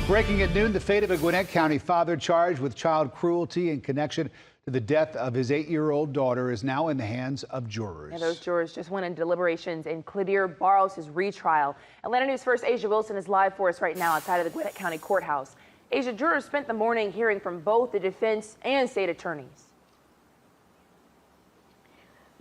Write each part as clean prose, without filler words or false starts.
Breaking at noon, the fate of a Gwinnett County father charged with child cruelty in connection to the death of his 8-year-old daughter is now in the hands of jurors. And those jurors just went into deliberations and Clear Barros' retrial. Atlanta News First Asia Wilson is live for us right now outside of the Gwinnett County Courthouse. Asia, jurors spent the morning hearing from both the defense and state attorneys.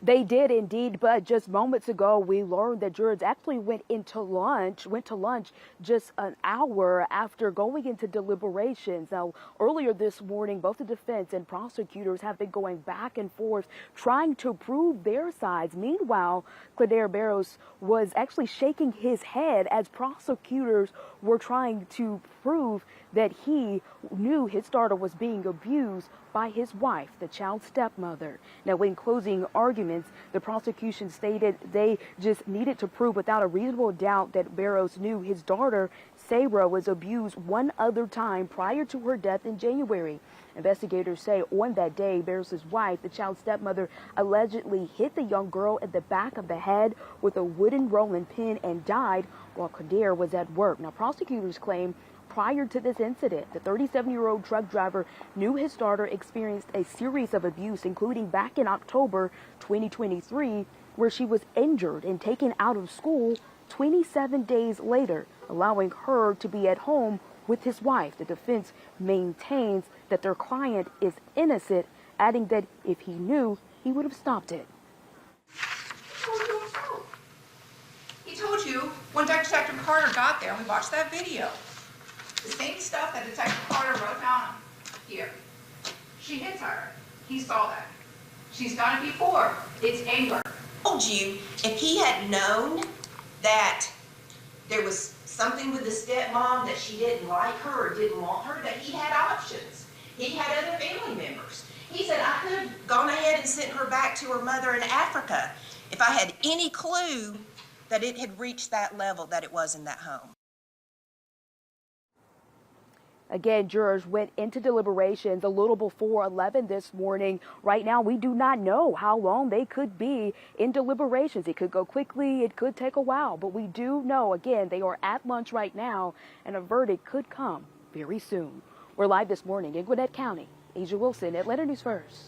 They did indeed, but just moments ago, we learned that jurors actually went to lunch just an hour after going into deliberations. Now, earlier this morning, both the defense and prosecutors have been going back and forth trying to prove their sides. Meanwhile, Clear Barros was actually shaking his head as prosecutors were trying to prove that he knew his daughter was being abused by his wife, the child's stepmother. Now, in closing arguments, the prosecution stated they just needed to prove without a reasonable doubt that Barros knew his daughter, Sarah, was abused one other time prior to her death in January. Investigators say on that day, Barros' wife, the child's stepmother, allegedly hit the young girl in the back of the head with a wooden rolling pin and died while Kadir was at work. Now, prosecutors claim prior to this incident, the 37-year-old truck driver knew his daughter experienced a series of abuse, including back in October 2023, where she was injured and taken out of school 27 days later, allowing her to be at home with his wife. The defense maintains that their client is innocent, adding that if he knew, he would have stopped it. He told you when Detective Carter got there, we watched that video. The same stuff that Detective Carter wrote down here. She hits her. He saw that. She's done it before. It's anger. Told you if he had known that there was something with the stepmom that she didn't like her or didn't want her, that he had options. He had other family members. He said, I could have gone ahead and sent her back to her mother in Africa if I had any clue that it had reached that level that it was in that home. Again, jurors went into deliberations a little before 11 this morning. Right now, we do not know how long they could be in deliberations. It could go quickly, it could take a while, but we do know, again, they are at lunch right now, and a verdict could come very soon. We're live this morning in Gwinnett County. Asia Wilson, Atlanta News First.